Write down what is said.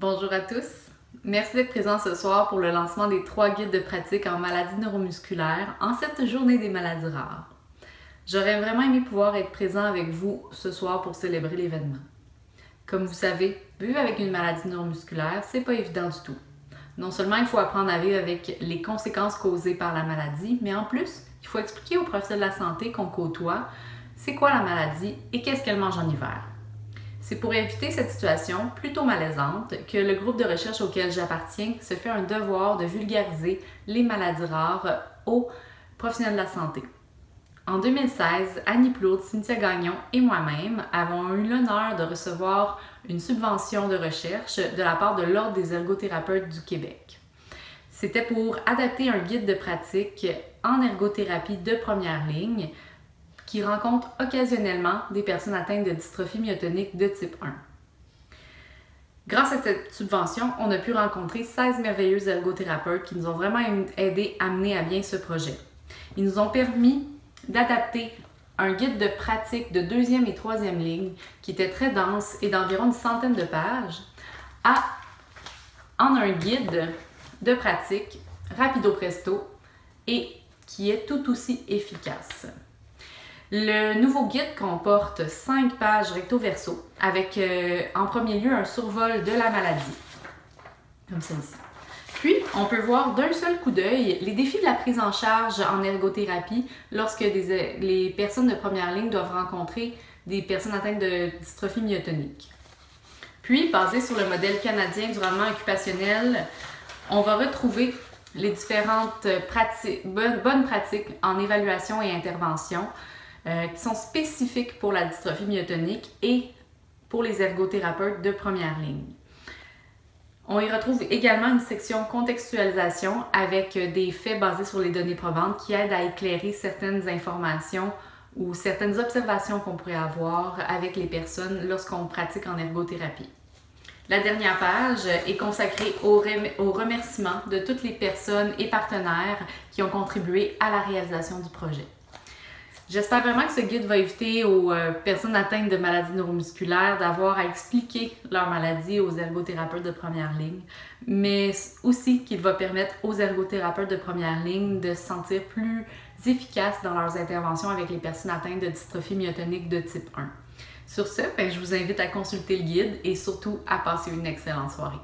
Bonjour à tous. Merci d'être présents ce soir pour le lancement des 3 guides de pratique en maladies neuromusculaires en cette journée des maladies rares. J'aurais vraiment aimé pouvoir être présent avec vous ce soir pour célébrer l'événement. Comme vous savez, vivre avec une maladie neuromusculaire, c'est pas évident du tout. Non seulement il faut apprendre à vivre avec les conséquences causées par la maladie, mais en plus, il faut expliquer aux professionnels de la santé qu'on côtoie c'est quoi la maladie et qu'est-ce qu'elle mange en hiver. C'est pour éviter cette situation plutôt malaisante que le groupe de recherche auquel j'appartiens se fait un devoir de vulgariser les maladies rares aux professionnels de la santé. En 2016, Annie Plourde, Cynthia Gagnon et moi-même avons eu l'honneur de recevoir une subvention de recherche de la part de l'Ordre des ergothérapeutes du Québec. C'était pour adapter un guide de pratique en ergothérapie de première ligne qui rencontre occasionnellement des personnes atteintes de dystrophie myotonique de type 1. Grâce à cette subvention, on a pu rencontrer 16 merveilleux ergothérapeutes qui nous ont vraiment aidés à mener à bien ce projet. Ils nous ont permis d'adapter un guide de pratique de 2e et 3e ligne qui était très dense et d'environ une centaine de pages en un guide de pratique rapido presto et qui est tout aussi efficace. Le nouveau guide comporte 5 pages recto-verso avec en premier lieu un survol de la maladie, comme celle-ci. Puis, on peut voir d'un seul coup d'œil les défis de la prise en charge en ergothérapie lorsque les personnes de première ligne doivent rencontrer des personnes atteintes de dystrophie myotonique. Puis, basé sur le modèle canadien du rendement occupationnel, on va retrouver les différentes bonnes pratiques en évaluation et intervention qui sont spécifiques pour la dystrophie myotonique et pour les ergothérapeutes de première ligne. On y retrouve également une section contextualisation avec des faits basés sur les données probantes qui aident à éclairer certaines informations ou certaines observations qu'on pourrait avoir avec les personnes lorsqu'on pratique en ergothérapie. La dernière page est consacrée aux remerciements de toutes les personnes et partenaires qui ont contribué à la réalisation du projet. J'espère vraiment que ce guide va éviter aux personnes atteintes de maladies neuromusculaires d'avoir à expliquer leur maladie aux ergothérapeutes de première ligne, mais aussi qu'il va permettre aux ergothérapeutes de première ligne de se sentir plus efficaces dans leurs interventions avec les personnes atteintes de dystrophie myotonique de type 1. Sur ce, je vous invite à consulter le guide et surtout à passer une excellente soirée.